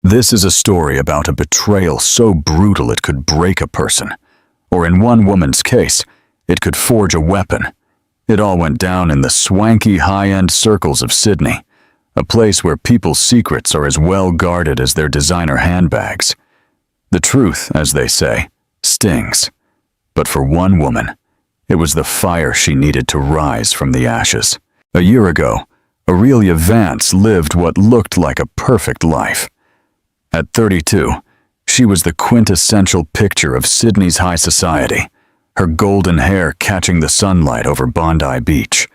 This is a story about a betrayal so brutal it could break a person. Or in one woman's case, it could forge a weapon. It all went down in the swanky high-end circles of Sydney, a place where people's secrets are as well guarded as their designer handbags. The truth, as they say, stings. But for one woman, it was the fire she needed to rise from the ashes. A year ago, Aurelia Vance lived what looked like a perfect life. At 32, she was the quintessential picture of Sydney's high society, her golden hair catching the sunlight over Bondi Beach,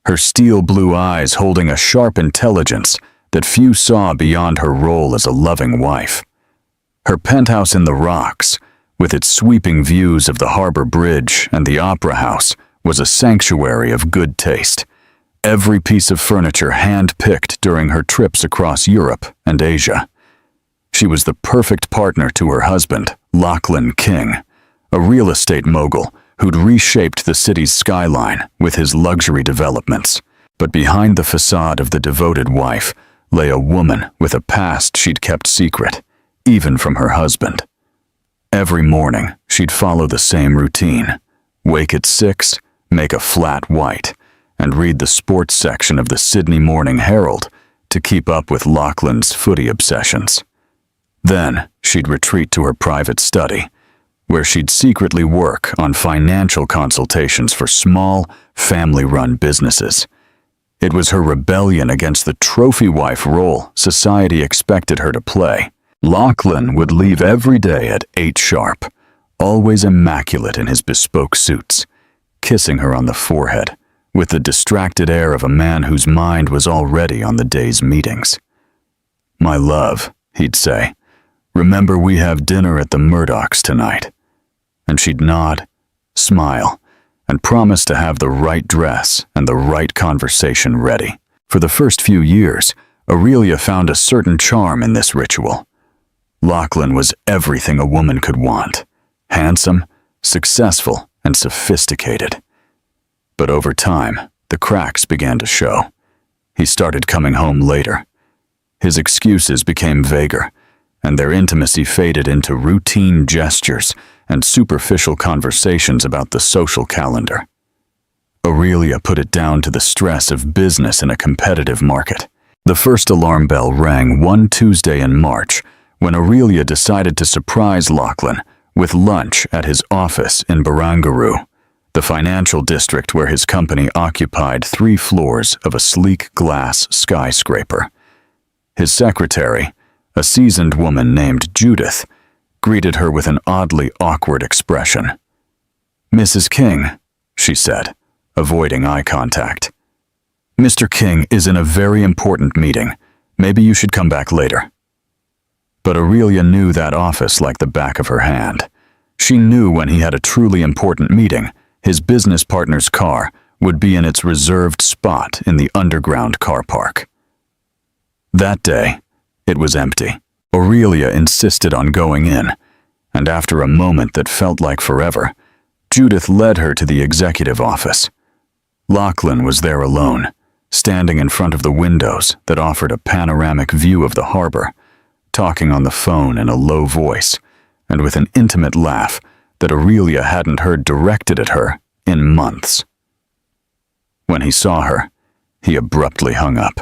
her steel blue eyes holding a sharp intelligence that few saw beyond her role as a loving wife. Her penthouse in the Rocks, with its sweeping views of the Harbour Bridge and the Opera House, was a sanctuary of good taste. Every piece of furniture hand-picked during her trips across Europe and Asia. She was the perfect partner to her husband, Lachlan King, a real estate mogul who'd reshaped the city's skyline with his luxury developments. But behind the facade of the devoted wife lay a woman with a past she'd kept secret, even from her husband. Every morning, she'd follow the same routine. Wake at 6, make a flat white, and read the sports section of the Sydney Morning Herald to keep up with Lachlan's footy obsessions. Then, she'd retreat to her private study, where she'd secretly work on financial consultations for small, family-run businesses. It was her rebellion against the trophy wife role society expected her to play. Lachlan would leave every day at 8 sharp, always immaculate in his bespoke suits, kissing her on the forehead, with the distracted air of a man whose mind was already on the day's meetings. "My love," he'd say, "remember we have dinner at the Murdochs tonight." And she'd nod, smile, and promise to have the right dress and the right conversation ready. For the first few years, Aurelia found a certain charm in this ritual. Lachlan was everything a woman could want: handsome, successful, and sophisticated. But over time, the cracks began to show. He started coming home later. His excuses became vaguer, and their intimacy faded into routine gestures and superficial conversations about the social calendar. Aurelia put it down to the stress of business in a competitive market. The first alarm bell rang one Tuesday in March when Aurelia decided to surprise Lachlan with lunch at his office in Barangaroo, the financial district where his company occupied 3 floors of a sleek glass skyscraper. His secretary, a seasoned woman named Judith, greeted her with an oddly awkward expression. "Mrs. King," she said, avoiding eye contact. "Mr. King is in a very important meeting. Maybe you should come back later." But Aurelia knew that office like the back of her hand. She knew when he had a truly important meeting, his business partner's car would be in its reserved spot in the underground car park. That day, it was empty. Aurelia insisted on going in, and after a moment that felt like forever, Judith led her to the executive office. Lachlan was there alone, standing in front of the windows that offered a panoramic view of the harbor, talking on the phone in a low voice, and with an intimate laugh that Aurelia hadn't heard directed at her in months. When he saw her, he abruptly hung up,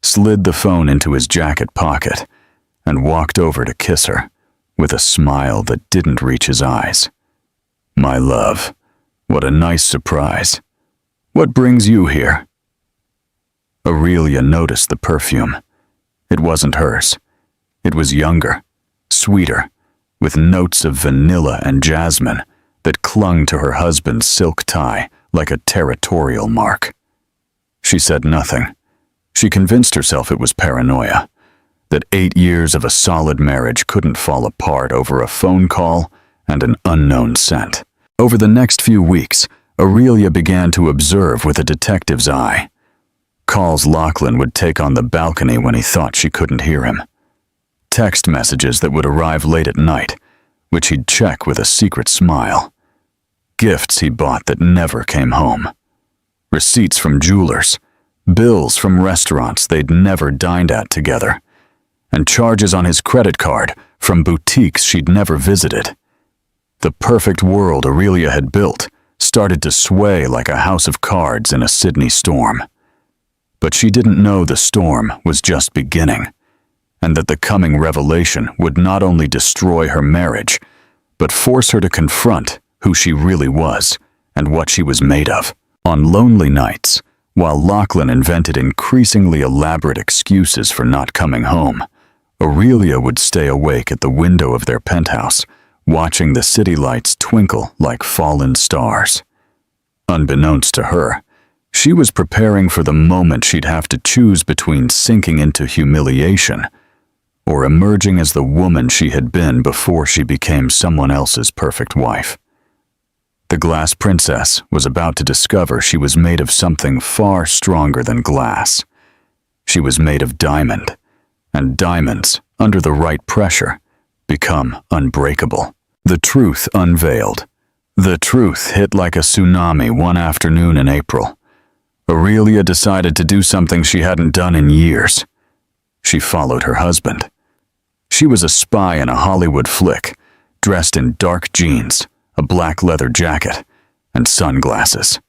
slid the phone into his jacket pocket, and walked over to kiss her, with a smile that didn't reach his eyes. "My love, what a nice surprise. What brings you here?" Aurelia noticed the perfume. It wasn't hers. It was younger, sweeter, with notes of vanilla and jasmine that clung to her husband's silk tie like a territorial mark. She said nothing. She convinced herself it was paranoia, that 8 years of a solid marriage couldn't fall apart over a phone call and an unknown scent. Over the next few weeks, Aurelia began to observe with a detective's eye. Calls Lachlan would take on the balcony when he thought she couldn't hear him. Text messages that would arrive late at night, which he'd check with a secret smile. Gifts he bought that never came home. Receipts from jewelers, bills from restaurants they'd never dined at together, and charges on his credit card from boutiques she'd never visited. The perfect world Aurelia had built started to sway like a house of cards in a Sydney storm. But she didn't know the storm was just beginning, and that the coming revelation would not only destroy her marriage, but force her to confront who she really was and what she was made of. On lonely nights, while Lachlan invented increasingly elaborate excuses for not coming home, Aurelia would stay awake at the window of their penthouse, watching the city lights twinkle like fallen stars. Unbeknownst to her, she was preparing for the moment she'd have to choose between sinking into humiliation or emerging as the woman she had been before she became someone else's perfect wife. The glass princess was about to discover she was made of something far stronger than glass. She was made of diamond, and diamonds, under the right pressure, become unbreakable. The truth unveiled. The truth hit like a tsunami one afternoon in April. Aurelia decided to do something she hadn't done in years. She followed her husband. She was a spy in a Hollywood flick, dressed in dark jeans, a black leather jacket, and sunglasses.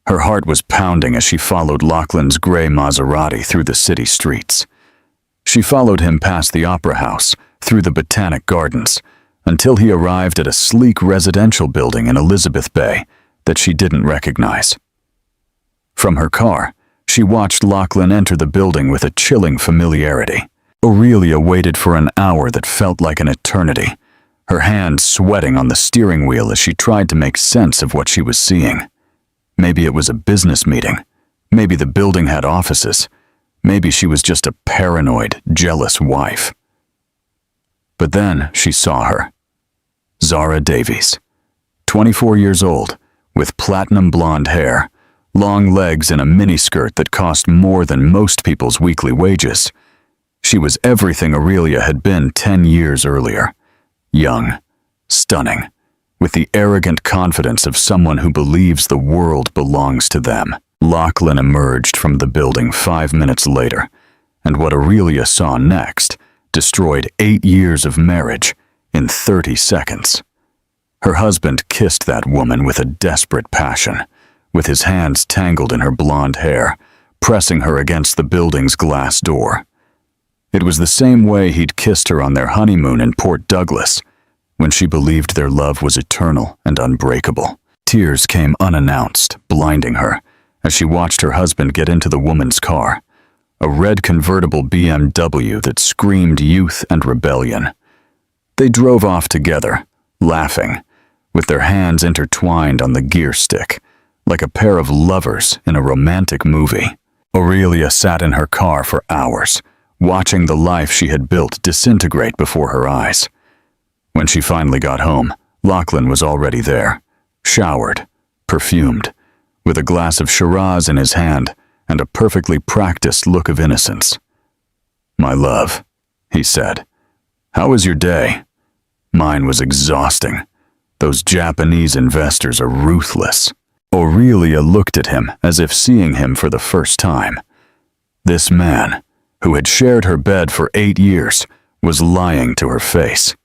Her heart was pounding as she followed Lachlan's gray Maserati through the city streets. She followed him past the Opera House, through the Botanic Gardens, until he arrived at a sleek residential building in Elizabeth Bay that she didn't recognize. From her car, she watched Lachlan enter the building with a chilling familiarity. Aurelia waited for an hour that felt like an eternity, her hands sweating on the steering wheel as she tried to make sense of what she was seeing. Maybe it was a business meeting. Maybe the building had offices. Maybe she was just a paranoid, jealous wife. But then she saw her. Zara Davies, 24 years old, with platinum blonde hair, long legs and a miniskirt that cost more than most people's weekly wages. She was everything Aurelia had been 10 years earlier. Young, stunning, with the arrogant confidence of someone who believes the world belongs to them. Lachlan emerged from the building 5 minutes later, and what Aurelia saw next destroyed 8 years of marriage in 30 seconds. Her husband kissed that woman with a desperate passion, with his hands tangled in her blonde hair, pressing her against the building's glass door. It was the same way he'd kissed her on their honeymoon in Port Douglas, when she believed their love was eternal and unbreakable. Tears came unannounced, blinding her, as she watched her husband get into the woman's car, a red convertible BMW that screamed youth and rebellion. They drove off together, laughing, with their hands intertwined on the gear stick, like a pair of lovers in a romantic movie. Aurelia sat in her car for hours, watching the life she had built disintegrate before her eyes. When she finally got home, Lachlan was already there, showered, perfumed, with a glass of Shiraz in his hand and a perfectly practiced look of innocence. "My love," he said, "how was your day?" "Mine was exhausting. Those Japanese investors are ruthless." Aurelia looked at him as if seeing him for the first time. This man, who had shared her bed for 8 years, was lying to her face.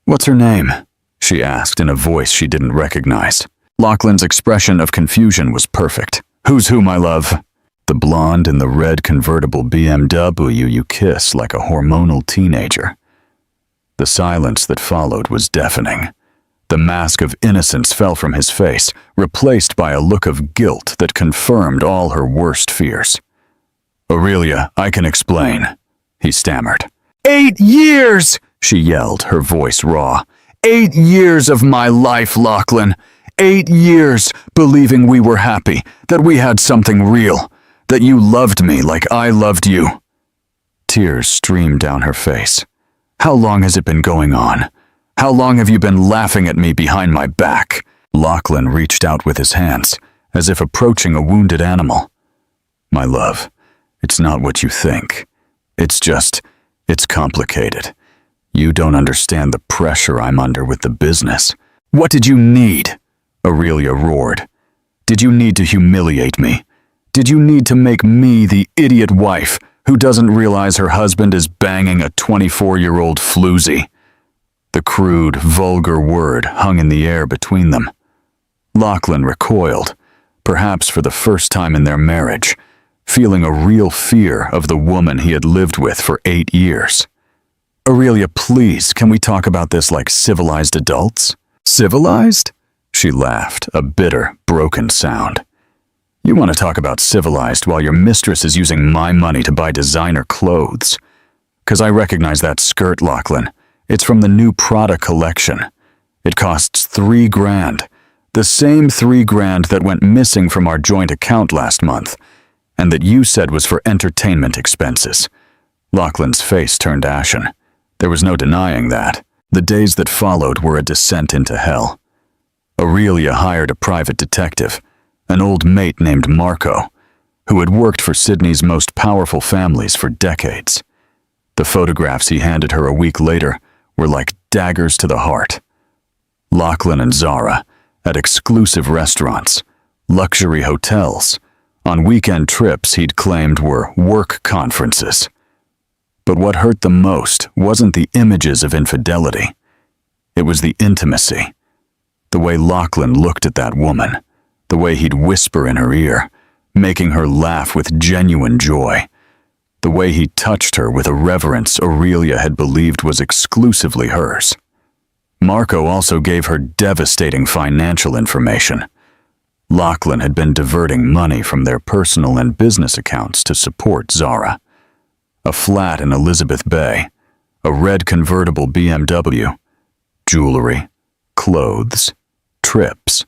"What's her name?" she asked in a voice she didn't recognize. Lachlan's expression of confusion was perfect. "Who's who, my love?" "The blonde in the red convertible BMW you kiss like a hormonal teenager." The silence that followed was deafening. The mask of innocence fell from his face, replaced by a look of guilt that confirmed all her worst fears. "Aurelia, I can explain," he stammered. 8 years! She yelled, her voice raw. 8 years of my life, Lachlan. 8 years believing we were happy, that we had something real, that you loved me like I loved you. Tears streamed down her face. How long has it been going on? How long have you been laughing at me behind my back? Lachlan reached out with his hands, as if approaching a wounded animal. My love, it's not what you think. It's complicated. You don't understand the pressure I'm under with the business. What did you need? Aurelia roared. Did you need to humiliate me? Did you need to make me the idiot wife Who doesn't realize her husband is banging a 24-year-old floozy? The crude, vulgar word hung in the air between them. Lachlan recoiled, perhaps for the first time in their marriage, feeling a real fear of the woman he had lived with for 8 years. "Aurelia, please, can we talk about this like civilized adults?" "Civilized?" She laughed, a bitter, broken sound. "You want to talk about civilized while your mistress is using my money to buy designer clothes. 'Cause I recognize that skirt, Lachlan. It's from the new Prada collection. It costs $3,000, the same $3,000 that went missing from our joint account last month, and that you said was for entertainment expenses." Lachlan's face turned ashen. There was no denying that. The days that followed were a descent into hell. Aurelia hired a private detective, an old mate named Marco, who had worked for Sydney's most powerful families for decades. The photographs he handed her a week later were like daggers to the heart. Lachlan and Zara at exclusive restaurants, luxury hotels, on weekend trips he'd claimed were work conferences. But what hurt the most wasn't the images of infidelity. It was the intimacy. The way Lachlan looked at that woman, the way he'd whisper in her ear, making her laugh with genuine joy, the way he touched her with a reverence Aurelia had believed was exclusively hers. Marco also gave her devastating financial information. Lachlan had been diverting money from their personal and business accounts to support Zara. A flat in Elizabeth Bay, a red convertible BMW, jewelry, clothes, trips.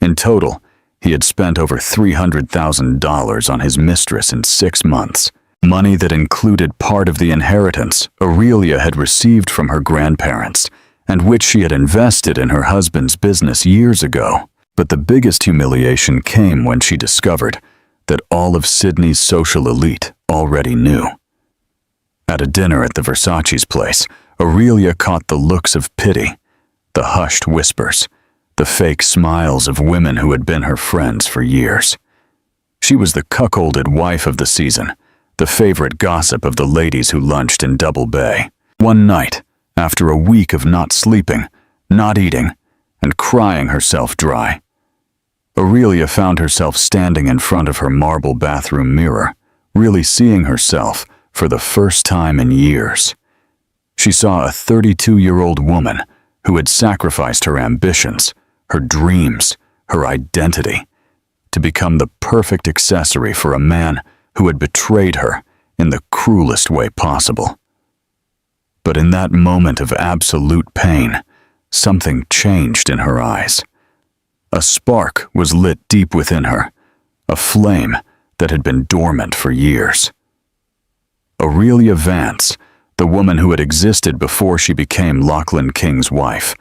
In total, he had spent over $300,000 on his mistress in 6 months, money that included part of the inheritance Aurelia had received from her grandparents and which she had invested in her husband's business years ago. But the biggest humiliation came when she discovered that all of Sydney's social elite already knew. At a dinner at the Versace's place, Aurelia caught the looks of pity, the hushed whispers, the fake smiles of women who had been her friends for years. She was the cuckolded wife of the season, the favorite gossip of the ladies who lunched in Double Bay. One night, after a week of not sleeping, not eating, and crying herself dry, Aurelia found herself standing in front of her marble bathroom mirror, really seeing herself for the first time in years. She saw a 32-year-old woman who had sacrificed her ambitions, her dreams, her identity, to become the perfect accessory for a man who had betrayed her in the cruelest way possible. But in that moment of absolute pain, something changed in her eyes. A spark was lit deep within her, a flame that had been dormant for years. Aurelia Vance, the woman who had existed before she became Lachlan King's wife,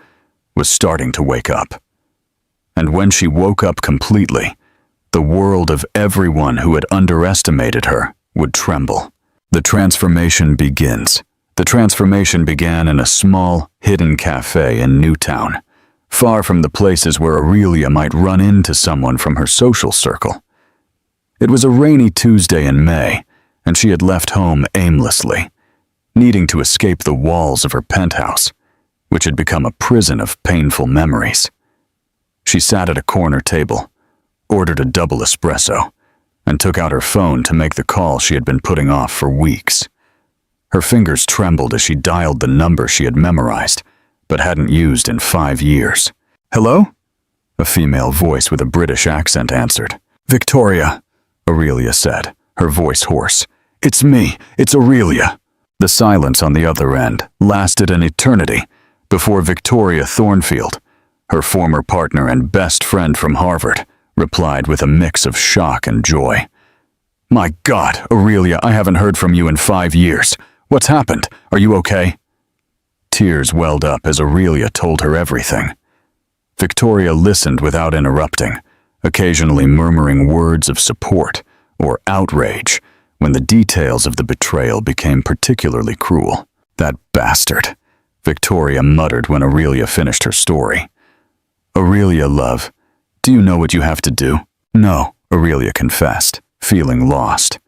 was starting to wake up. And when she woke up completely, the world of everyone who had underestimated her would tremble. The transformation begins. The transformation began in a small, hidden cafe in Newtown, far from the places where Aurelia might run into someone from her social circle. It was a rainy Tuesday in May, and she had left home aimlessly, needing to escape the walls of her penthouse, which had become a prison of painful memories. She sat at a corner table, ordered a double espresso, and took out her phone to make the call she had been putting off for weeks. Her fingers trembled as she dialed the number she had memorized, but hadn't used in 5 years. "Hello?" A female voice with a British accent answered. "Victoria," Aurelia said, her voice hoarse. "It's me. It's Aurelia." The silence on the other end lasted an eternity before Victoria Thornfield, her former partner and best friend from Harvard, replied with a mix of shock and joy. "My God, Aurelia, I haven't heard from you in 5 years. What's happened? Are you okay?" Tears welled up as Aurelia told her everything. Victoria listened without interrupting, occasionally murmuring words of support or outrage when the details of the betrayal became particularly cruel. "That bastard," Victoria muttered when Aurelia finished her story. "Aurelia, love, do you know what you have to do?" "No," Aurelia confessed, feeling lost.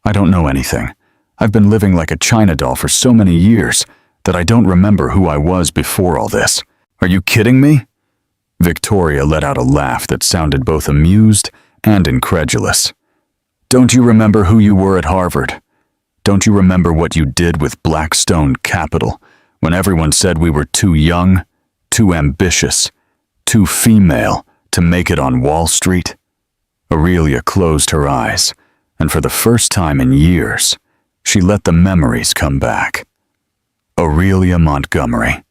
I don't know anything. I've been living like a China doll for so many years that I don't remember who I was before all this. Are you kidding me? Victoria let out a laugh that sounded both amused and incredulous. Don't you remember who you were at Harvard? Don't you remember what you did with Blackstone Capital when everyone said we were too young, too ambitious, too female to make it on Wall Street? Aurelia closed her eyes, and for the first time in years, she let the memories come back. Aurelia Montgomery,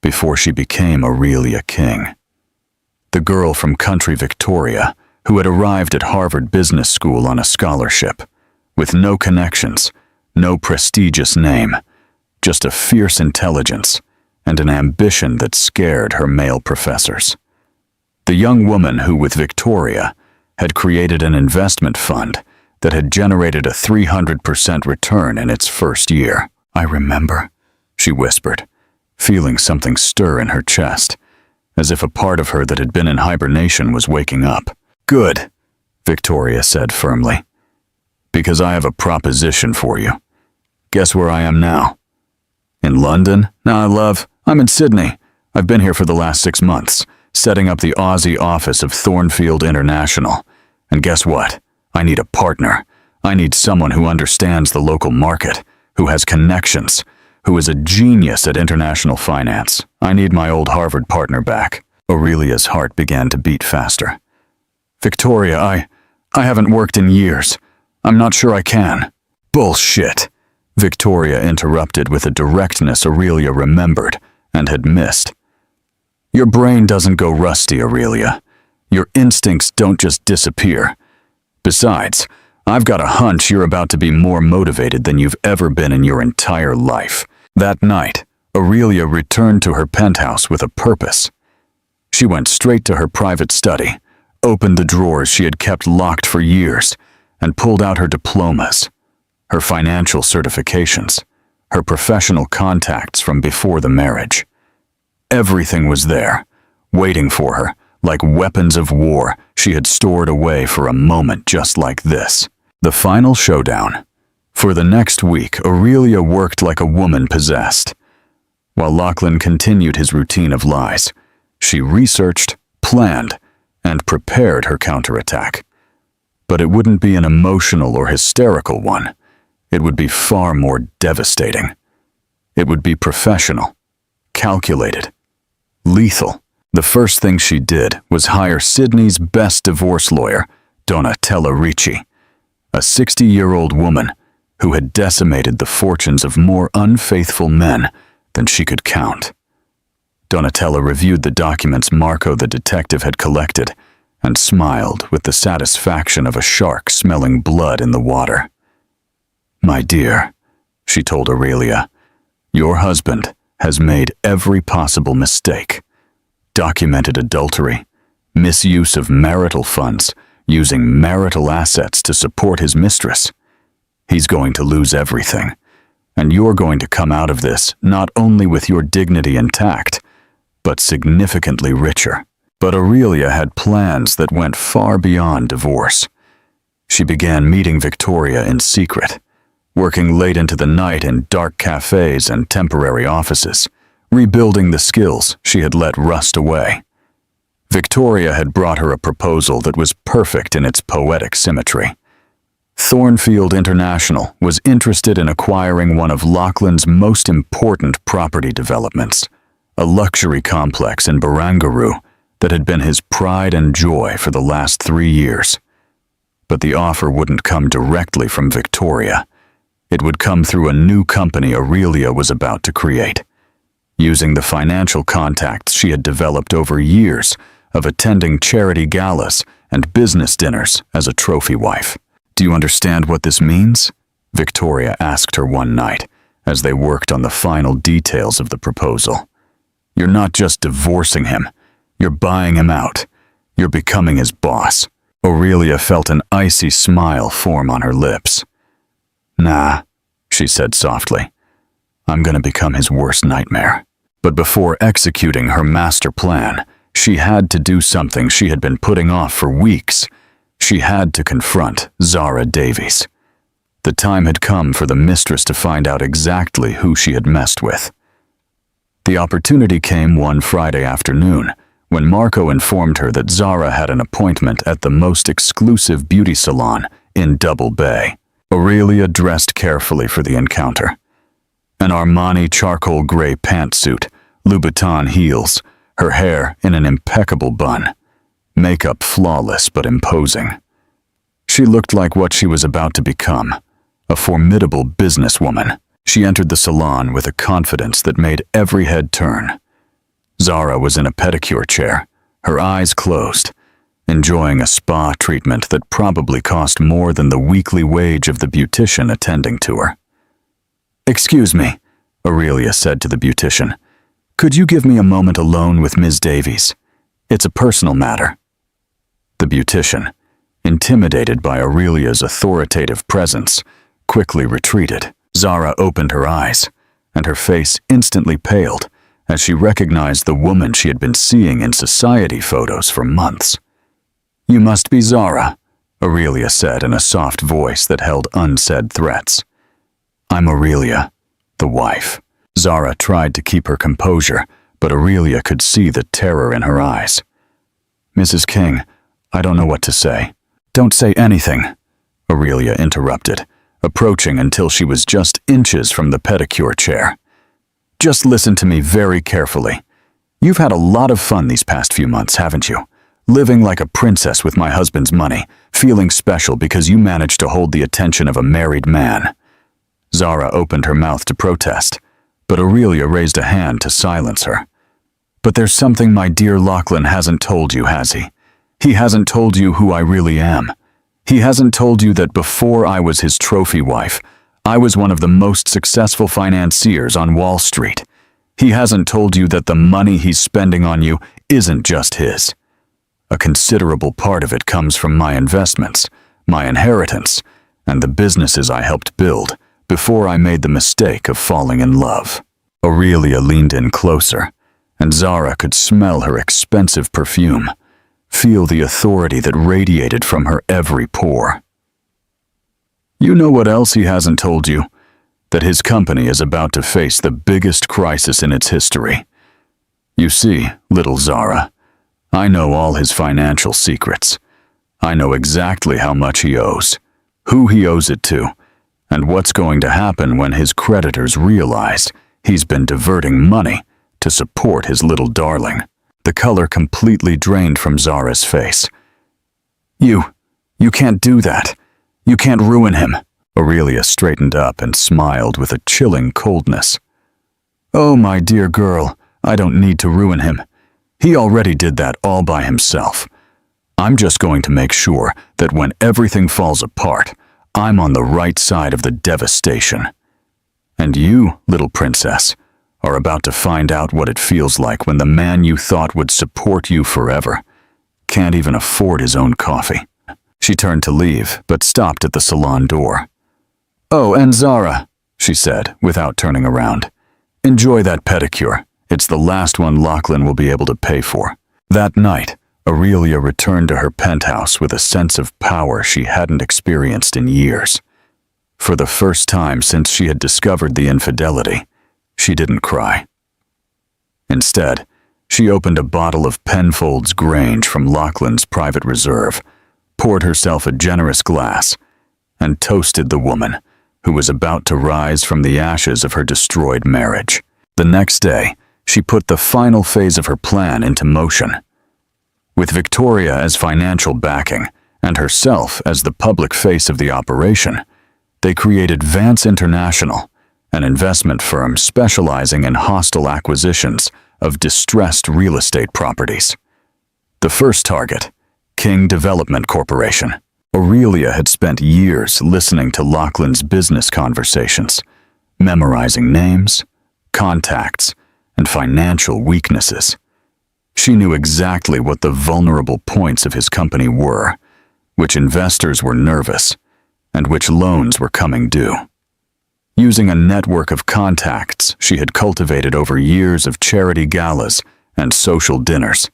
before she became Aurelia King. The girl from country Victoria who had arrived at Harvard Business School on a scholarship, with no connections, no prestigious name, just a fierce intelligence and an ambition that scared her male professors. The young woman who, with Victoria, had created an investment fund that had generated a 300% return in its first year. I remember, she whispered, feeling something stir in her chest, as if a part of her that had been in hibernation was waking up. Good, Victoria said firmly, because I have a proposition for you. Guess where I am now? In London? Nah, love, I'm in Sydney. I've been here for the last 6 months, setting up the Aussie office of Thornfield International. And guess what? I need a partner. I need someone who understands the local market, who has connections, who is a genius at international finance. I need my old Harvard partner back. Aurelia's heart began to beat faster. Victoria, I haven't worked in years. I'm not sure I can. Bullshit, Victoria interrupted with a directness Aurelia remembered and had missed. Your brain doesn't go rusty, Aurelia. Your instincts don't just disappear. Besides, I've got a hunch you're about to be more motivated than you've ever been in your entire life. That night, Aurelia returned to her penthouse with a purpose. She went straight to her private study, opened the drawers she had kept locked for years, and pulled out her diplomas, her financial certifications, her professional contacts from before the marriage. Everything was there, waiting for her, like weapons of war she had stored away for a moment just like this. The final showdown. For the next week, Aurelia worked like a woman possessed. While Lachlan continued his routine of lies, she researched, planned, and prepared her counterattack. But it wouldn't be an emotional or hysterical one. It would be far more devastating. It would be professional, calculated, lethal. The first thing she did was hire Sydney's best divorce lawyer, Donatella Ricci, a 60-year-old woman who had decimated the fortunes of more unfaithful men than she could count. Donatella reviewed the documents Marco the detective had collected and smiled with the satisfaction of a shark smelling blood in the water. My dear, she told Aurelia, your husband has made every possible mistake. Documented adultery, misuse of marital funds, using marital assets to support his mistress. He's going to lose everything, and you're going to come out of this not only with your dignity intact, but significantly richer. But Aurelia had plans that went far beyond divorce. She began meeting Victoria in secret, working late into the night in dark cafes and temporary offices, rebuilding the skills she had let rust away. Victoria had brought her a proposal that was perfect in its poetic symmetry. Thornfield International was interested in acquiring one of Lachlan's most important property developments, a luxury complex in Barangaroo that had been his pride and joy for the last 3 years. But the offer wouldn't come directly from Victoria. It would come through a new company Aurelia was about to create, using the financial contacts she had developed over years of attending charity galas and business dinners as a trophy wife. Do you understand what this means? Victoria asked her one night as they worked on the final details of the proposal. You're not just divorcing him, you're buying him out. You're becoming his boss. Aurelia felt an icy smile form on her lips. Nah, she said softly. I'm going to become his worst nightmare. But before executing her master plan, she had to do something she had been putting off for weeks. She had to confront Zara Davies. The time had come for the mistress to find out exactly who she had messed with. The opportunity came one Friday afternoon when Marco informed her that Zara had an appointment at the most exclusive beauty salon in Double Bay. Aurelia dressed carefully for the encounter. An Armani charcoal gray pantsuit, Louboutin heels, her hair in an impeccable bun, makeup flawless but imposing. She looked like what she was about to become, a formidable businesswoman. She entered the salon with a confidence that made every head turn. Zara was in a pedicure chair, her eyes closed, enjoying a spa treatment that probably cost more than the weekly wage of the beautician attending to her. "Excuse me," Aurelia said to the beautician. "Could you give me a moment alone with Ms. Davies? It's a personal matter." The beautician, intimidated by Aurelia's authoritative presence, quickly retreated. Zara opened her eyes, and her face instantly paled as she recognized the woman she had been seeing in society photos for months. "You must be Zara," Aurelia said in a soft voice that held unsaid threats. "I'm Aurelia, the wife." Zara tried to keep her composure, but Aurelia could see the terror in her eyes. "Mrs. King, I don't know what to say." "Don't say anything," Aurelia interrupted, approaching until she was just inches from the pedicure chair. "Just listen to me very carefully. You've had a lot of fun these past few months, haven't you? Living like a princess with my husband's money, feeling special because you managed to hold the attention of a married man." Zara opened her mouth to protest, but Aurelia raised a hand to silence her. "But there's something my dear Lachlan hasn't told you, has he? He hasn't told you who I really am. He hasn't told you that before I was his trophy wife, I was one of the most successful financiers on Wall Street. He hasn't told you that the money he's spending on you isn't just his. A considerable part of it comes from my investments, my inheritance, and the businesses I helped build before I made the mistake of falling in love." Aurelia leaned in closer, and Zara could smell her expensive perfume, feel the authority that radiated from her every pore. "You know what else he hasn't told you? That his company is about to face the biggest crisis in its history. You see, little Zara, I know all his financial secrets. I know exactly how much he owes, who he owes it to, and what's going to happen when his creditors realize he's been diverting money to support his little darling." The color completely drained from Zara's face. You can't do that. You can't ruin him." Aurelia straightened up and smiled with a chilling coldness. "Oh, my dear girl, I don't need to ruin him. He already did that all by himself. I'm just going to make sure that when everything falls apart, I'm on the right side of the devastation. And you, little princess, are about to find out what it feels like when the man you thought would support you forever can't even afford his own coffee." She turned to leave, but stopped at the salon door. "Oh, and Zara," she said, without turning around. "Enjoy that pedicure. It's the last one Lachlan will be able to pay for." That night, Aurelia returned to her penthouse with a sense of power she hadn't experienced in years. For the first time since she had discovered the infidelity, she didn't cry. Instead, she opened a bottle of Penfolds Grange from Lachlan's private reserve, poured herself a generous glass, and toasted the woman who was about to rise from the ashes of her destroyed marriage. The next day, she put the final phase of her plan into motion. With Victoria as financial backing and herself as the public face of the operation, they created Vance International, an investment firm specializing in hostile acquisitions of distressed real estate properties. The first target, King Development Corporation. Aurelia had spent years listening to Lachlan's business conversations, memorizing names, contacts, and financial weaknesses. She knew exactly what the vulnerable points of his company were, which investors were nervous, and which loans were coming due. Using a network of contacts she had cultivated over years of charity galas and social dinners,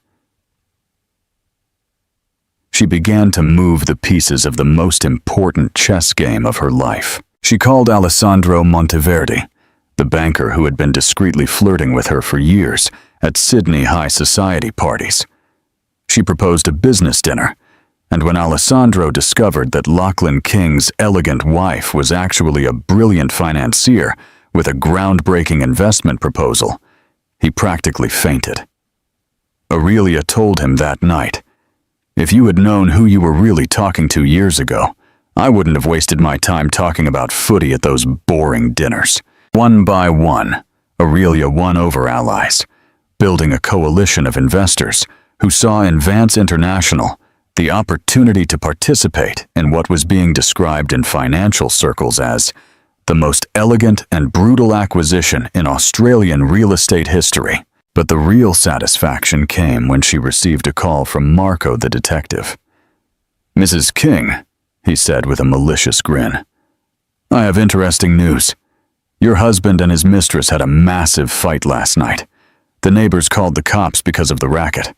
she began to move the pieces of the most important chess game of her life. She called Alessandro Monteverdi, the banker who had been discreetly flirting with her for years at Sydney high society parties. She proposed a business dinner, and when Alessandro discovered that Lachlan King's elegant wife was actually a brilliant financier with a groundbreaking investment proposal, he practically fainted. Aurelia told him that night, "If you had known who you were really talking to years ago, I wouldn't have wasted my time talking about footy at those boring dinners." One by one, Aurelia won over allies, building a coalition of investors who saw in Vance International the opportunity to participate in what was being described in financial circles as the most elegant and brutal acquisition in Australian real estate history. But the real satisfaction came when she received a call from Marco the detective. "Mrs. King," he said with a malicious grin, "I have interesting news. Your husband and his mistress had a massive fight last night. The neighbors called the cops because of the racket.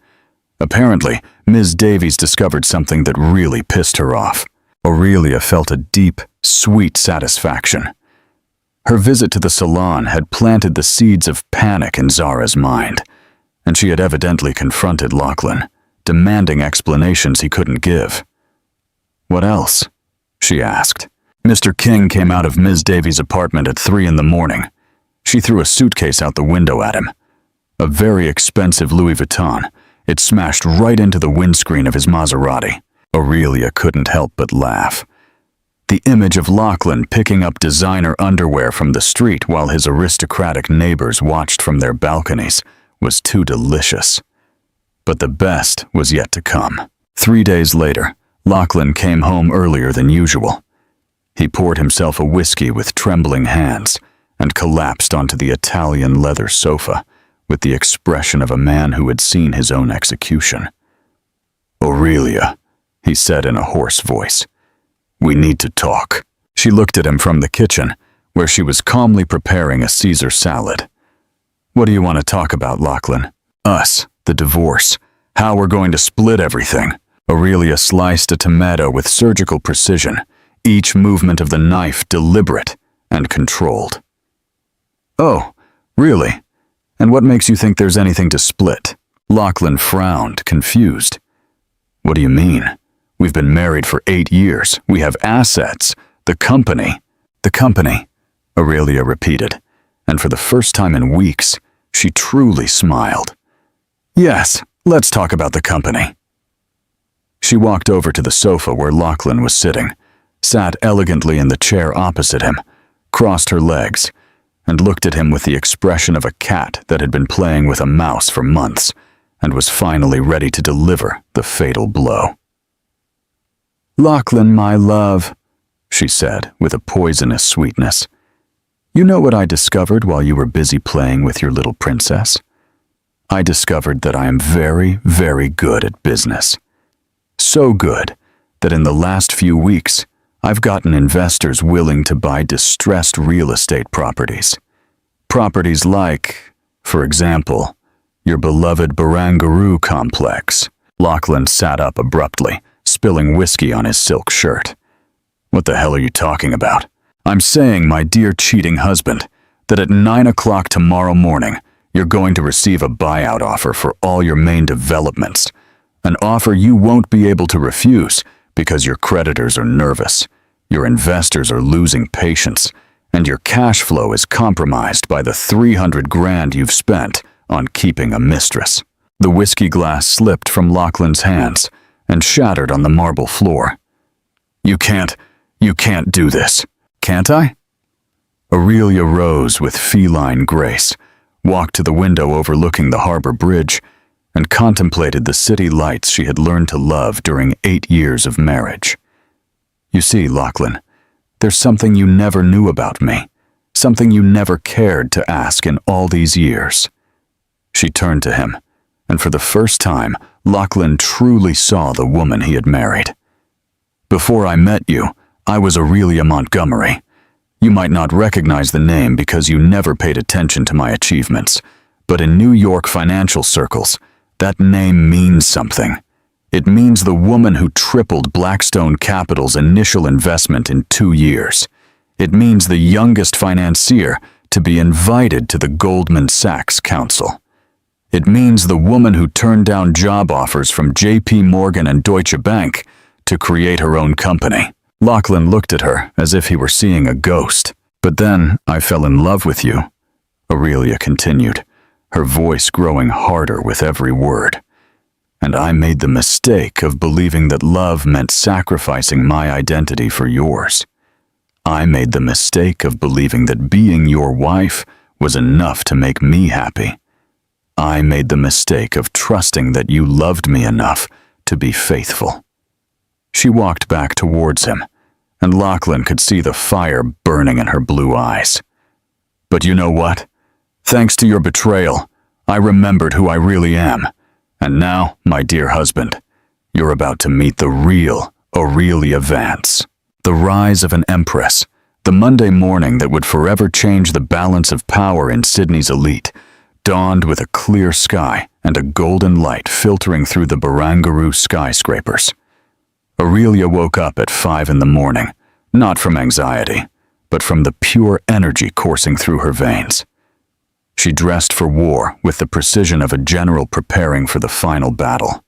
Apparently, Ms. Davies discovered something that really pissed her off." Aurelia felt a deep, sweet satisfaction. Her visit to the salon had planted the seeds of panic in Zara's mind, and she had evidently confronted Lachlan, demanding explanations he couldn't give. "What else?" she asked. "Mr. King came out of Ms. Davies' apartment at 3 in the morning. She threw a suitcase out the window at him. A very expensive Louis Vuitton. It smashed right into the windscreen of his Maserati." Aurelia couldn't help but laugh. The image of Lachlan picking up designer underwear from the street while his aristocratic neighbors watched from their balconies was too delicious. But the best was yet to come. 3 days later, Lachlan came home earlier than usual. He poured himself a whiskey with trembling hands and collapsed onto the Italian leather sofa with the expression of a man who had seen his own execution. "Aurelia," he said in a hoarse voice, "we need to talk." She looked at him from the kitchen, where she was calmly preparing a Caesar salad. "What do you want to talk about, Lachlan?" "Us, the divorce, how we're going to split everything." Aurelia sliced a tomato with surgical precision, each movement of the knife deliberate and controlled. "Oh, really? And what makes you think there's anything to split?" Lachlan frowned, confused. "What do you mean? We've been married for 8 years. We have assets. The company." "The company," Aurelia repeated, and for the first time in weeks, she truly smiled. "Yes, let's talk about the company." She walked over to the sofa where Lachlan was sitting, sat elegantly in the chair opposite him, crossed her legs, and looked at him with the expression of a cat that had been playing with a mouse for months and was finally ready to deliver the fatal blow. "Lachlan, my love," she said with a poisonous sweetness, "you know what I discovered while you were busy playing with your little princess? I discovered that I am very, very good at business. So good that in the last few weeks, I've gotten investors willing to buy distressed real estate properties. Properties like, for example, your beloved Barangaroo complex." Lachlan sat up abruptly, spilling whiskey on his silk shirt. "What the hell are you talking about?" "I'm saying, my dear cheating husband, that at 9 o'clock tomorrow morning, you're going to receive a buyout offer for all your main developments. An offer you won't be able to refuse because your creditors are nervous, your investors are losing patience, and your cash flow is compromised by the 300 grand you've spent on keeping a mistress." The whiskey glass slipped from Lachlan's hands and shattered on the marble floor. You can't do this." "Can't I?" Aurelia rose with feline grace, walked to the window overlooking the harbor bridge, and contemplated the city lights she had learned to love during 8 years of marriage. "You see, Lachlan, there's something you never knew about me, something you never cared to ask in all these years." She turned to him, and for the first time, Lachlan truly saw the woman he had married. "Before I met you, I was Aurelia Montgomery. You might not recognize the name because you never paid attention to my achievements, but in New York financial circles, that name means something. It means the woman who tripled Blackstone Capital's initial investment in 2 years. It means the youngest financier to be invited to the Goldman Sachs Council. It means the woman who turned down job offers from J.P. Morgan and Deutsche Bank to create her own company. Lachlan looked at her as if he were seeing a ghost. "But then I fell in love with you," Aurelia continued, her voice growing harder with every word. "And I made the mistake of believing that love meant sacrificing my identity for yours. I made the mistake of believing that being your wife was enough to make me happy. I made the mistake of trusting that you loved me enough to be faithful." She walked back towards him, and Lachlan could see the fire burning in her blue eyes. "But you know what? Thanks to your betrayal, I remembered who I really am. And now, my dear husband, you're about to meet the real Aurelia Vance." The rise of an empress, the Monday morning that would forever change the balance of power in Sydney's elite, dawned with a clear sky and a golden light filtering through the Barangaroo skyscrapers. Aurelia woke up at 5 in the morning, not from anxiety, but from the pure energy coursing through her veins. She dressed for war with the precision of a general preparing for the final battle.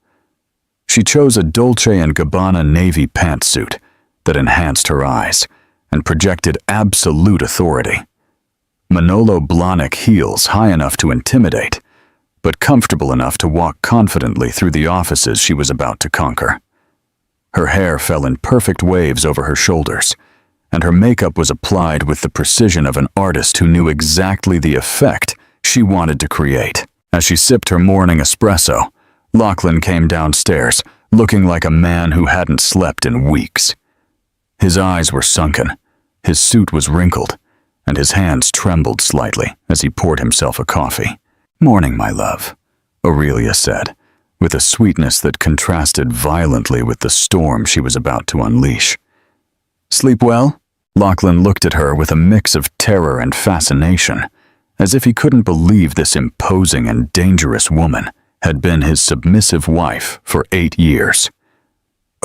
She chose a Dolce & Gabbana navy pantsuit that enhanced her eyes and projected absolute authority. Manolo Blahnik heels high enough to intimidate, but comfortable enough to walk confidently through the offices she was about to conquer. Her hair fell in perfect waves over her shoulders, and her makeup was applied with the precision of an artist who knew exactly the effect she wanted to create. As she sipped her morning espresso, Lachlan came downstairs, looking like a man who hadn't slept in weeks. His eyes were sunken, his suit was wrinkled, and his hands trembled slightly as he poured himself a coffee. "Morning, my love," Aurelia said, with a sweetness that contrasted violently with the storm she was about to unleash. "Sleep well?" Lachlan looked at her with a mix of terror and fascination, as if he couldn't believe this imposing and dangerous woman had been his submissive wife for 8 years.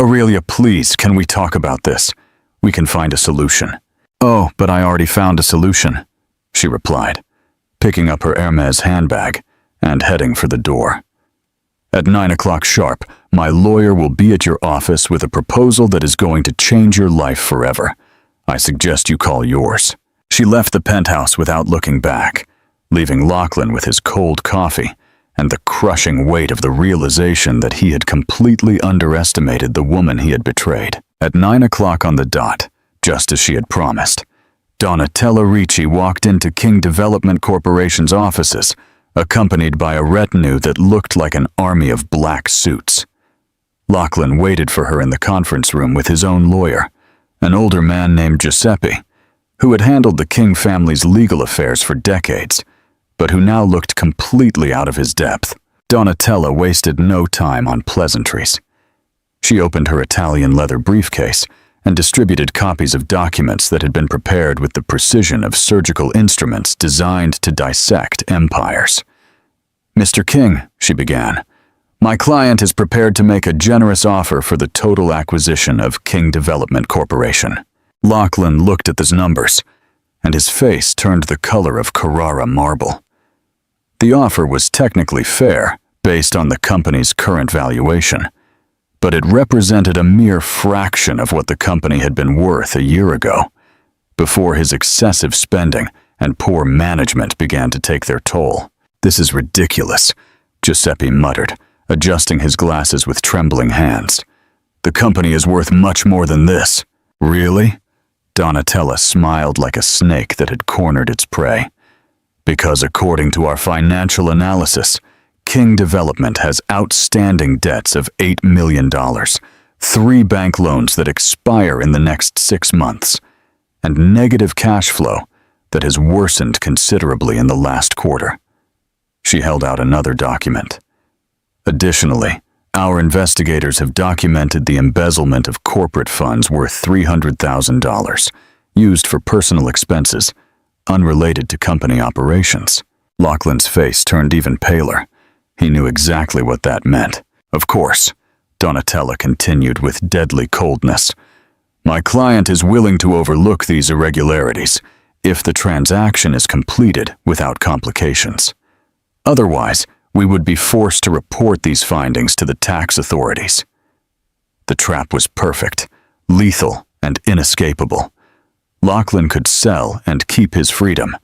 "Aurelia, please, can we talk about this? We can find a solution." "Oh, but I already found a solution," she replied, picking up her Hermes handbag and heading for the door. "At 9 o'clock sharp, my lawyer will be at your office with a proposal that is going to change your life forever. I suggest you call yours." She left the penthouse without looking back, leaving Lachlan with his cold coffee and the crushing weight of the realization that he had completely underestimated the woman he had betrayed. At 9 o'clock on the dot, just as she had promised, Donatella Ricci walked into King Development Corporation's offices, accompanied by a retinue that looked like an army of black suits. Lachlan waited for her in the conference room with his own lawyer, an older man named Giuseppe, who had handled the King family's legal affairs for decades, but who now looked completely out of his depth. Donatella wasted no time on pleasantries. She opened her Italian leather briefcase and distributed copies of documents that had been prepared with the precision of surgical instruments designed to dissect empires. "Mr. King," she began, "my client is prepared to make a generous offer for the total acquisition of King Development Corporation." Lachlan looked at those numbers, and his face turned the color of Carrara marble. The offer was technically fair, based on the company's current valuation, but it represented a mere fraction of what the company had been worth a year ago, before his excessive spending and poor management began to take their toll. "This is ridiculous," Giuseppe muttered, adjusting his glasses with trembling hands. "The company is worth much more than this." "Really?" Donatella smiled like a snake that had cornered its prey. "Because according to our financial analysis, King Development has outstanding debts of $8 million, 3 bank loans that expire in the next 6 months, and negative cash flow that has worsened considerably in the last quarter." She held out another document. "Additionally, our investigators have documented the embezzlement of corporate funds worth $300,000, used for personal expenses, unrelated to company operations." Lachlan's face turned even paler. He knew exactly what that meant. Of course, Donatella continued with deadly coldness. My client is willing to overlook these irregularities if the transaction is completed without complications. Otherwise, we would be forced to report these findings to the tax authorities. The trap was perfect, lethal, and inescapable. Lachlan could sell and keep his freedom,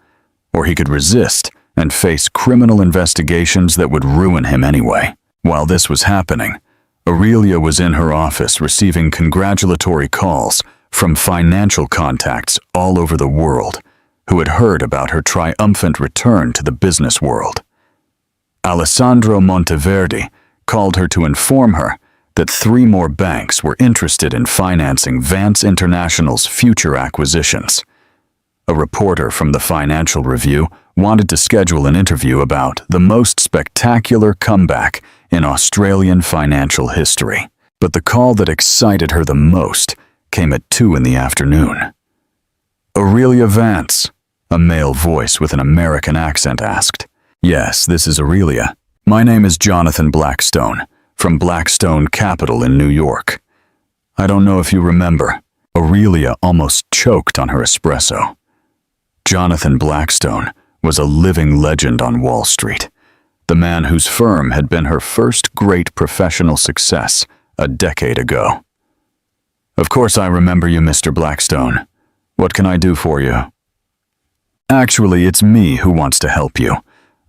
or he could resist and face criminal investigations that would ruin him anyway. While this was happening, Aurelia was in her office receiving congratulatory calls from financial contacts all over the world who had heard about her triumphant return to the business world. Alessandro Monteverdi called her to inform her that 3 more banks were interested in financing Vance International's future acquisitions. A reporter from the Financial Review wanted to schedule an interview about the most spectacular comeback in Australian financial history. But the call that excited her the most came at 2 in the afternoon. Aurelia Vance, a male voice with an American accent asked. Yes, this is Aurelia. My name is Jonathan Blackstone, from Blackstone Capital in New York. I don't know if you remember, Aurelia almost choked on her espresso. Jonathan Blackstone was a living legend on Wall Street, the man whose firm had been her first great professional success a decade ago. Of course I remember you, Mr. Blackstone. What can I do for you? Actually, it's me who wants to help you.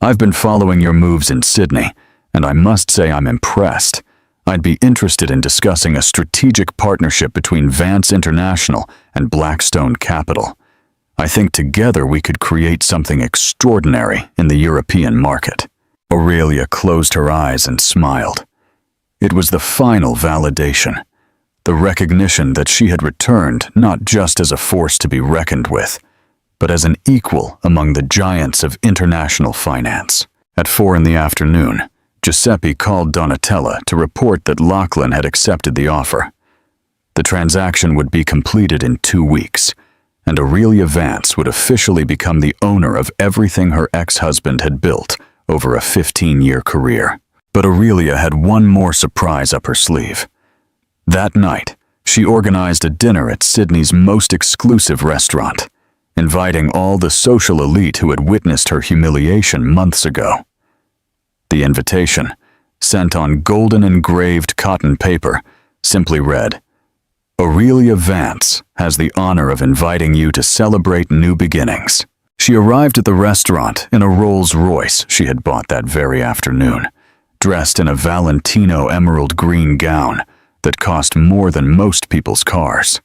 I've been following your moves in Sydney, and I must say I'm impressed. I'd be interested in discussing a strategic partnership between Vance International and Blackstone Capital. I think together we could create something extraordinary in the European market. Aurelia closed her eyes and smiled. It was the final validation, the recognition that she had returned not just as a force to be reckoned with, but as an equal among the giants of international finance. At 4 in the afternoon, Giuseppe called Donatella to report that Lachlan had accepted the offer. The transaction would be completed in 2 weeks, and Aurelia Vance would officially become the owner of everything her ex-husband had built over a 15-year career. But Aurelia had one more surprise up her sleeve. That night, she organized a dinner at Sydney's most exclusive restaurant, inviting all the social elite who had witnessed her humiliation months ago. The invitation, sent on golden engraved cotton paper, simply read, Aurelia Vance has the honor of inviting you to celebrate new beginnings. She arrived at the restaurant in a Rolls-Royce she had bought that very afternoon, dressed in a Valentino emerald green gown that cost more than most people's cars.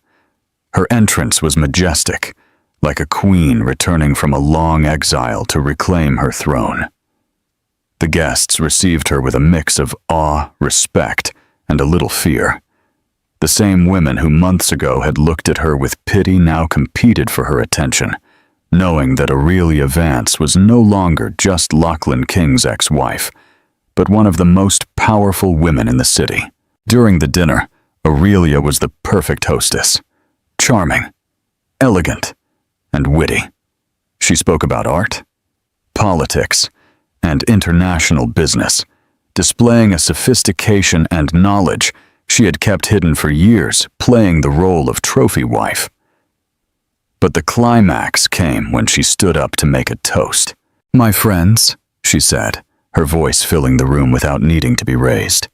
Her entrance was majestic, like a queen returning from a long exile to reclaim her throne. The guests received her with a mix of awe, respect, and a little fear. The same women who months ago had looked at her with pity now competed for her attention, knowing that Aurelia Vance was no longer just Lachlan King's ex-wife, but one of the most powerful women in the city. During the dinner, Aurelia was the perfect hostess, charming, elegant, and witty. She spoke about art, politics, and international business, displaying a sophistication and knowledge she had kept hidden for years, playing the role of trophy wife. But the climax came when she stood up to make a toast. My friends, she said, her voice filling the room without needing to be raised.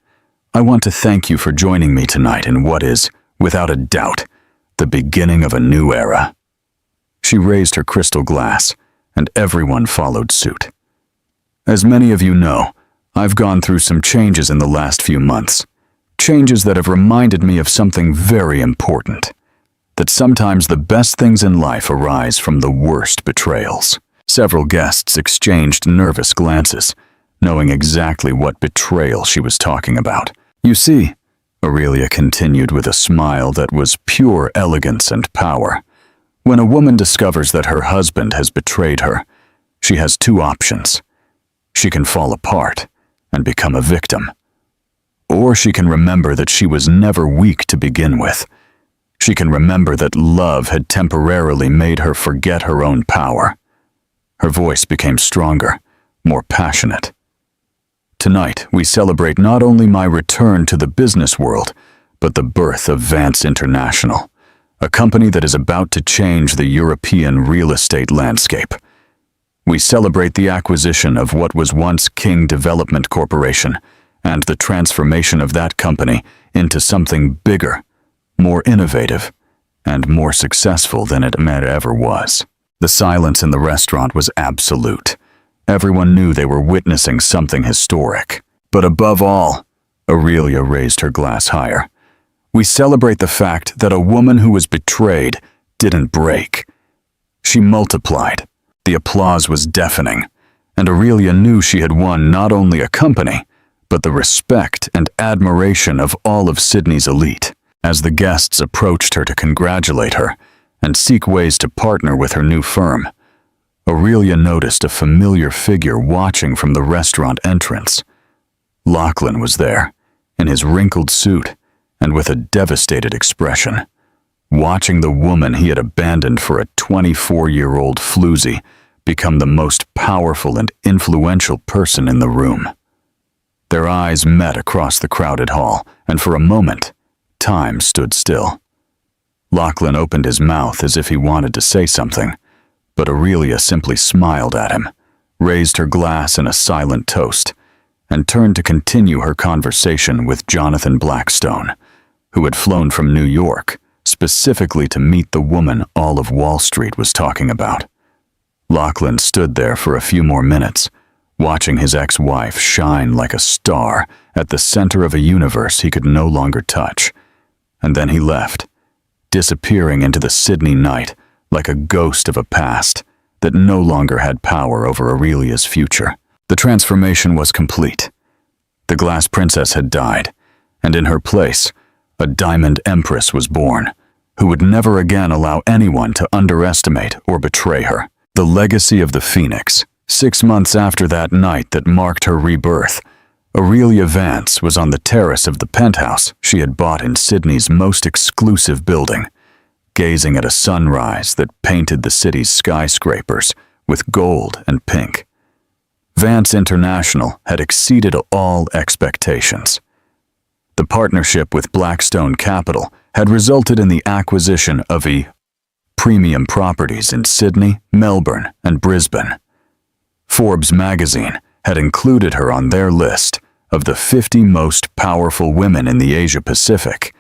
I want to thank you for joining me tonight in what is, without a doubt, the beginning of a new era. She raised her crystal glass, and everyone followed suit. As many of you know, I've gone through some changes in the last few months. Changes that have reminded me of something very important. That sometimes the best things in life arise from the worst betrayals. Several guests exchanged nervous glances, knowing exactly what betrayal she was talking about. You see, Aurelia continued with a smile that was pure elegance and power. When a woman discovers that her husband has betrayed her, she has 2 options. She can fall apart and become a victim. Or she can remember that she was never weak to begin with. She can remember that love had temporarily made her forget her own power. Her voice became stronger, more passionate. Tonight, we celebrate not only my return to the business world, but the birth of Vance International, a company that is about to change the European real estate landscape. We celebrate the acquisition of what was once King Development Corporation and the transformation of that company into something bigger, more innovative, and more successful than it ever was. The silence in the restaurant was absolute. Everyone knew they were witnessing something historic. But above all, Aurelia raised her glass higher. We celebrate the fact that a woman who was betrayed didn't break. She multiplied. The applause was deafening, and Aurelia knew she had won not only a company, but the respect and admiration of all of Sydney's elite. As the guests approached her to congratulate her and seek ways to partner with her new firm, Aurelia noticed a familiar figure watching from the restaurant entrance. Lachlan was there, in his wrinkled suit and with a devastated expression, watching the woman he had abandoned for a 24-year-old floozy become the most powerful and influential person in the room. Their eyes met across the crowded hall, and for a moment, time stood still. Lachlan opened his mouth as if he wanted to say something, but Aurelia simply smiled at him, raised her glass in a silent toast, and turned to continue her conversation with Jonathan Blackstone, who had flown from New York specifically to meet the woman all of Wall Street was talking about. Lachlan stood there for a few more minutes, watching his ex-wife shine like a star at the center of a universe he could no longer touch. And then he left, disappearing into the Sydney night like a ghost of a past that no longer had power over Aurelia's future. The transformation was complete. The Glass Princess had died, and in her place, a Diamond Empress was born, who would never again allow anyone to underestimate or betray her. The legacy of the Phoenix. 6 months after that night that marked her rebirth, Aurelia Vance was on the terrace of the penthouse she had bought in Sydney's most exclusive building, gazing at a sunrise that painted the city's skyscrapers with gold and pink. Vance International had exceeded all expectations. The partnership with Blackstone Capital had resulted in the acquisition of premium properties in Sydney, Melbourne, and Brisbane. Forbes magazine had included her on their list of the 50 most powerful women in the Asia-Pacific,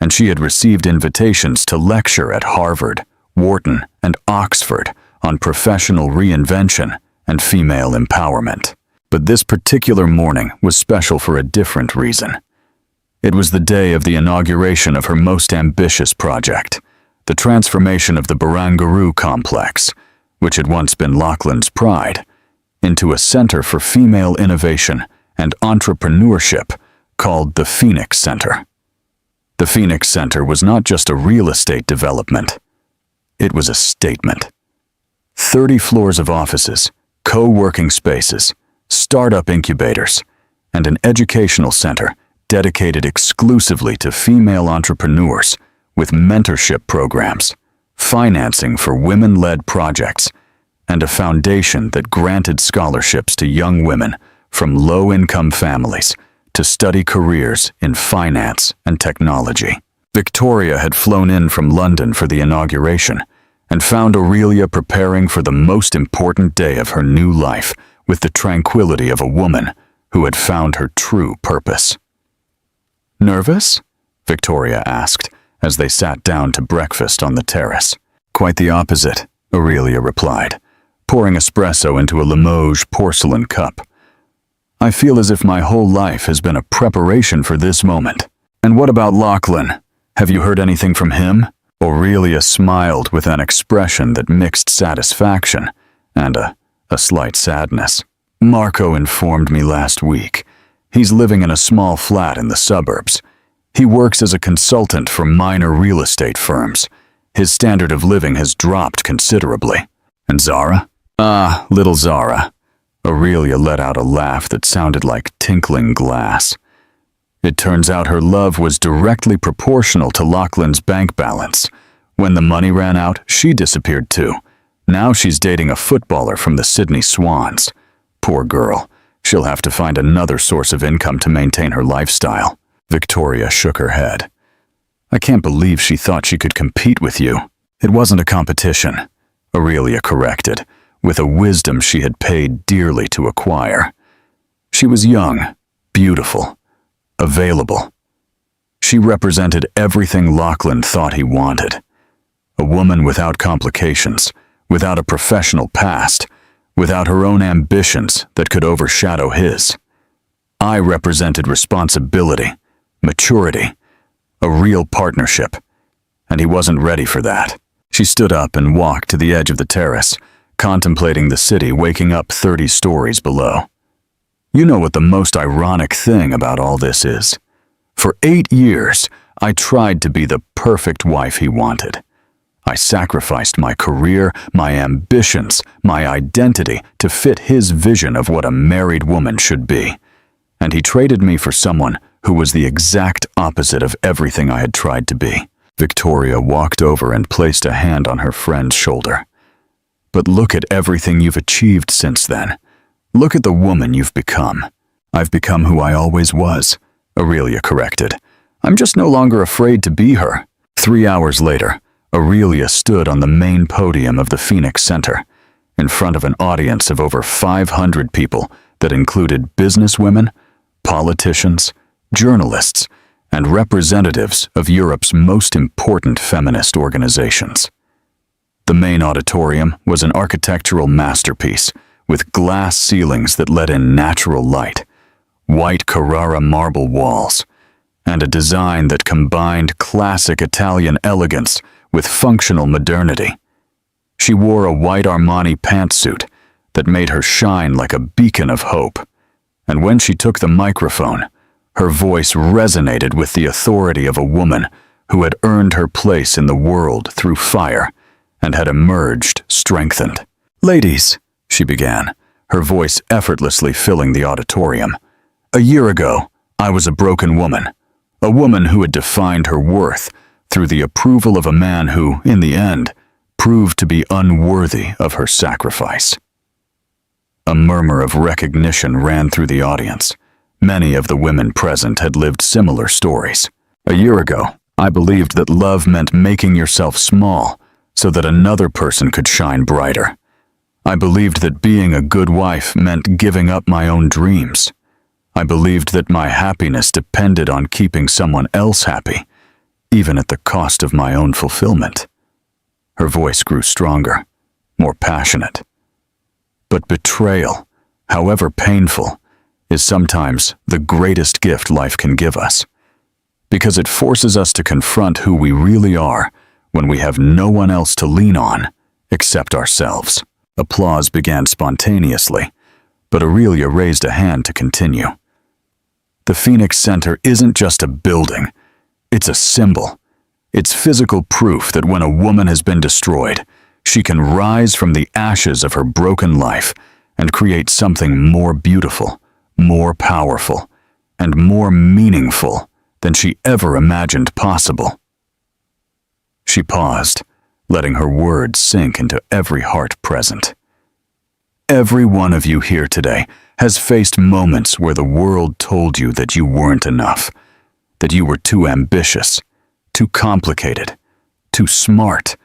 and she had received invitations to lecture at Harvard, Wharton, and Oxford on professional reinvention and female empowerment. But this particular morning was special for a different reason. It was the day of the inauguration of her most ambitious project, the transformation of the Barangaroo complex, which had once been Lachlan's pride, into a center for female innovation and entrepreneurship called the Phoenix Center. The Phoenix Center was not just a real estate development. It was a statement. 30 floors of offices, co-working spaces, startup incubators, and an educational center dedicated exclusively to female entrepreneurs with mentorship programs, financing for women-led projects, and a foundation that granted scholarships to young women from low-income families to study careers in finance and technology. Victoria had flown in from London for the inauguration and found Aurelia preparing for the most important day of her new life with the tranquility of a woman who had found her true purpose. "Nervous?" Victoria asked as they sat down to breakfast on the terrace. "Quite the opposite," Aurelia replied, pouring espresso into a Limoges porcelain cup. "I feel as if my whole life has been a preparation for this moment." "And what about Lachlan? Have you heard anything from him?" Aurelia smiled with an expression that mixed satisfaction and a slight sadness. "Marco informed me last week. He's living in a small flat in the suburbs. He works as a consultant for minor real estate firms. His standard of living has dropped considerably." "And Zara?" "Ah, little Zara." Aurelia let out a laugh that sounded like tinkling glass. "It turns out her love was directly proportional to Lachlan's bank balance. When the money ran out, she disappeared too. Now she's dating a footballer from the Sydney Swans. Poor girl. She'll have to find another source of income to maintain her lifestyle. Victoria shook her head. I can't believe she thought she could compete with you. It wasn't a competition, Aurelia corrected, with a wisdom she had paid dearly to acquire. She was young, beautiful, available. She represented everything Lachlan thought he wanted. A woman without complications, without a professional past, without her own ambitions that could overshadow his. I represented responsibility, maturity, a real partnership, and he wasn't ready for that. She stood up and walked to the edge of the terrace, contemplating the city waking up 30 stories below. You know what the most ironic thing about all this is? For 8 years, I tried to be the perfect wife he wanted. I sacrificed my career, my ambitions, my identity to fit his vision of what a married woman should be. And he traded me for someone who was the exact opposite of everything I had tried to be. Victoria walked over and placed a hand on her friend's shoulder. But look at everything you've achieved since then. Look at the woman you've become. I've become who I always was, Aurelia corrected. I'm just no longer afraid to be her. 3 hours later, Aurelia stood on the main podium of the Phoenix Center, in front of an audience of over 500 people that included businesswomen, politicians, journalists, and representatives of Europe's most important feminist organizations. The main auditorium was an architectural masterpiece with glass ceilings that let in natural light, white Carrara marble walls, and a design that combined classic Italian elegance with functional modernity. She wore a white Armani pantsuit that made her shine like a beacon of hope, and when she took the microphone, her voice resonated with the authority of a woman who had earned her place in the world through fire and had emerged strengthened. Ladies, she began, her voice effortlessly filling the auditorium. A year ago, I was a broken woman, a woman who had defined her worth through the approval of a man who, in the end, proved to be unworthy of her sacrifice. A murmur of recognition ran through the audience. Many of the women present had lived similar stories. A year ago, I believed that love meant making yourself small so that another person could shine brighter. I believed that being a good wife meant giving up my own dreams. I believed that my happiness depended on keeping someone else happy, even at the cost of my own fulfillment. Her voice grew stronger, more passionate. But betrayal, however painful, is sometimes the greatest gift life can give us, because it forces us to confront who we really are when we have no one else to lean on except ourselves. Applause began spontaneously, but Aurelia raised a hand to continue. The Phoenix Center isn't just a building, it's a symbol. It's physical proof that when a woman has been destroyed, she can rise from the ashes of her broken life and create something more beautiful, more powerful, and more meaningful than she ever imagined possible. She paused, letting her words sink into every heart present. Every one of you here today has faced moments where the world told you that you weren't enough, that you were too ambitious, too complicated, too smart,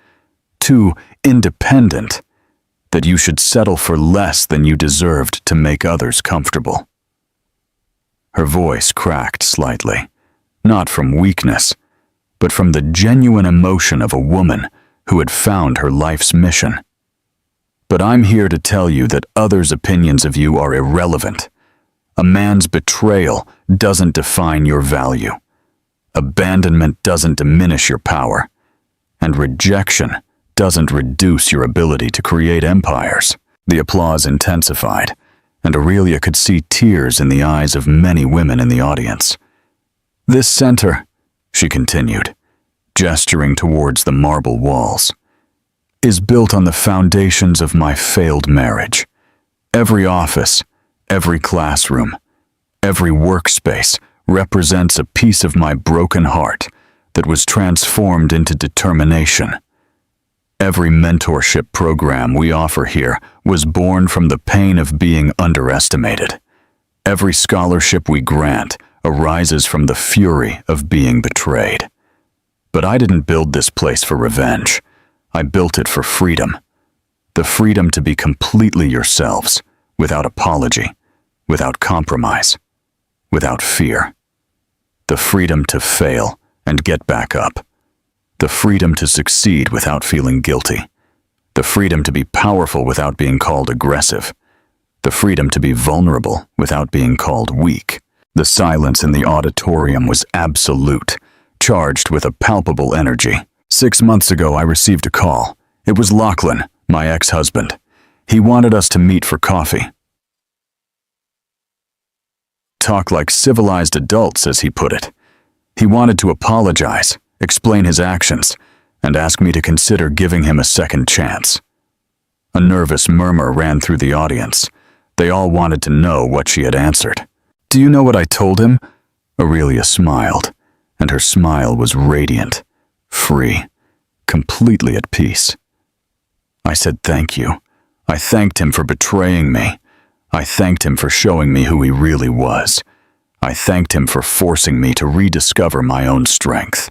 too independent, that you should settle for less than you deserved to make others comfortable. Her voice cracked slightly, not from weakness, but from the genuine emotion of a woman who had found her life's mission. But I'm here to tell you that others' opinions of you are irrelevant. A man's betrayal doesn't define your value. Abandonment doesn't diminish your power, and rejection doesn't reduce your ability to create empires. The applause intensified, and Aurelia could see tears in the eyes of many women in the audience. This center, she continued, gesturing towards the marble walls, is built on the foundations of my failed marriage. Every office, every classroom, every workspace represents a piece of my broken heart that was transformed into determination. Every mentorship program we offer here was born from the pain of being underestimated, Every scholarship we grant arises from the fury of being betrayed. But I didn't build this place for revenge. I built it for freedom. The freedom to be completely yourselves, without apology, without compromise, without fear. The freedom to fail and get back up. The freedom to succeed without feeling guilty. The freedom to be powerful without being called aggressive. The freedom to be vulnerable without being called weak. The silence in the auditorium was absolute, charged with a palpable energy. 6 months ago, I received a call. It was Lachlan, my ex-husband. He wanted us to meet for coffee. Talk like civilized adults, as he put it. He wanted to apologize, explain his actions, and ask me to consider giving him a second chance. A nervous murmur ran through the audience. They all wanted to know what she had answered. "Do you know what I told him?" Aurelia smiled, and her smile was radiant, free, completely at peace. I said thank you. I thanked him for betraying me. I thanked him for showing me who he really was. I thanked him for forcing me to rediscover my own strength.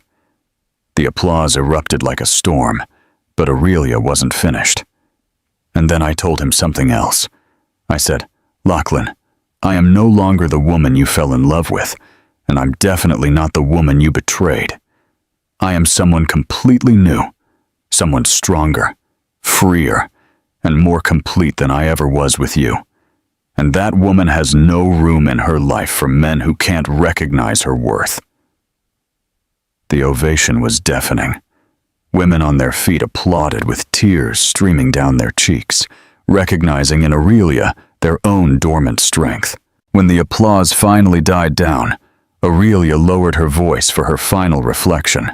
The applause erupted like a storm, but Aurelia wasn't finished. And then I told him something else. I said, "Lachlan, I am no longer the woman you fell in love with, and I'm definitely not the woman you betrayed. I am someone completely new, someone stronger, freer, and more complete than I ever was with you. And that woman has no room in her life for men who can't recognize her worth." The ovation was deafening. Women on their feet applauded with tears streaming down their cheeks, recognizing in Aurelia their own dormant strength. When the applause finally died down, Aurelia lowered her voice for her final reflection.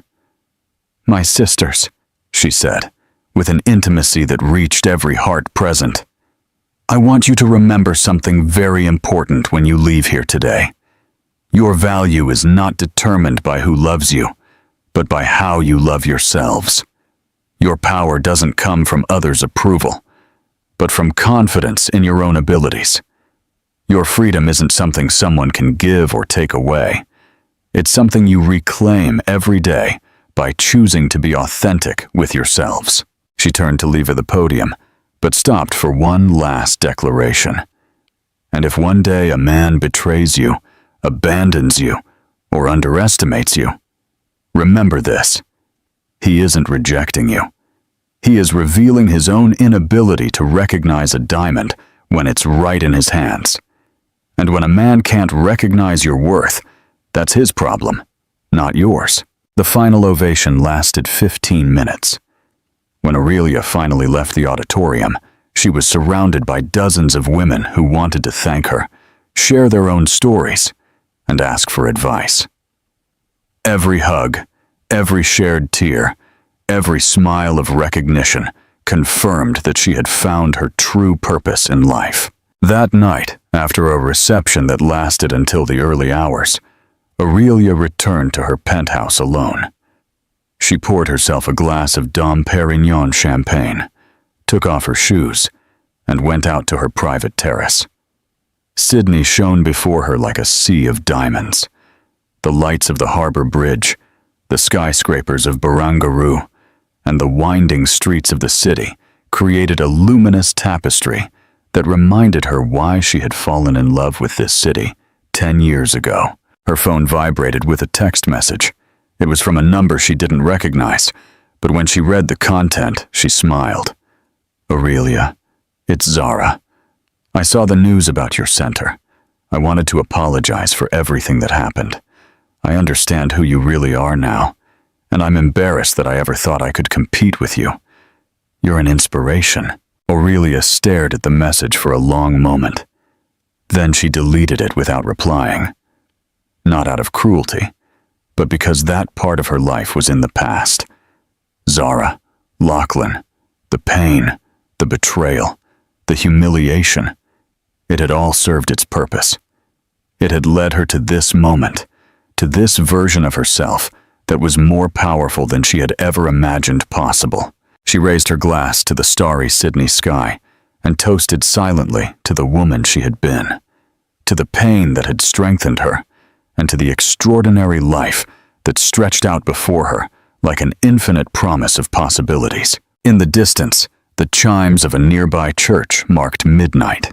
"My sisters," she said, with an intimacy that reached every heart present. "I want you to remember something very important when you leave here today. Your value is not determined by who loves you, but by how you love yourselves. Your power doesn't come from others' approval, but from confidence in your own abilities. Your freedom isn't something someone can give or take away. It's something you reclaim every day by choosing to be authentic with yourselves." She turned to leave the podium, but stopped for one last declaration. "And if one day a man betrays you, abandons you, or underestimates you, remember this: he isn't rejecting you. He is revealing his own inability to recognize a diamond when it's right in his hands. And when a man can't recognize your worth, that's his problem, not yours." The final ovation lasted 15 minutes. When Aurelia finally left the auditorium, she was surrounded by dozens of women who wanted to thank her, share their own stories, and ask for advice. Every hug, every shared tear, every smile of recognition confirmed that she had found her true purpose in life. That night, after a reception that lasted until the early hours, Aurelia returned to her penthouse alone. She poured herself a glass of Dom Perignon champagne, took off her shoes, and went out to her private terrace. Sydney shone before her like a sea of diamonds. The lights of the harbor bridge, the skyscrapers of Barangaroo, and the winding streets of the city created a luminous tapestry that reminded her why she had fallen in love with this city 10 years ago. Her phone vibrated with a text message. It was from a number she didn't recognize, but when she read the content, she smiled. "Aurelia, it's Zara. I saw the news about your center. I wanted to apologize for everything that happened. I understand who you really are now, and I'm embarrassed that I ever thought I could compete with you. You're an inspiration." Aurelia stared at the message for a long moment. Then she deleted it without replying. Not out of cruelty, but because that part of her life was in the past. Zara, Lachlan, the pain, the betrayal, the humiliation. It had all served its purpose. It had led her to this moment, to this version of herself that was more powerful than she had ever imagined possible. She raised her glass to the starry Sydney sky and toasted silently to the woman she had been, to the pain that had strengthened her, and to the extraordinary life that stretched out before her like an infinite promise of possibilities. In the distance, the chimes of a nearby church marked midnight.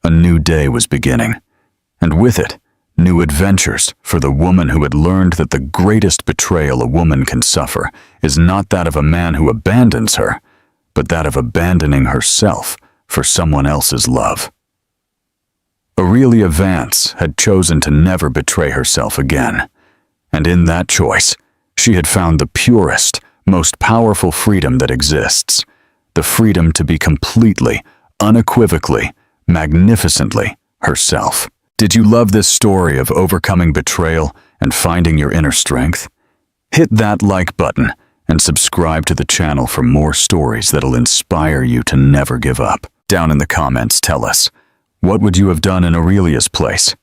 A new day was beginning, and with it, new adventures for the woman who had learned that the greatest betrayal a woman can suffer is not that of a man who abandons her, but that of abandoning herself for someone else's love. Aurelia Vance had chosen to never betray herself again, and in that choice, she had found the purest, most powerful freedom that exists, the freedom to be completely, unequivocally, magnificently herself. Did you love this story of overcoming betrayal and finding your inner strength? Hit that like button and subscribe to the channel for more stories that'll inspire you to never give up. Down in the comments, tell us, what would you have done in Aurelia's place?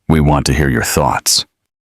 We want to hear your thoughts.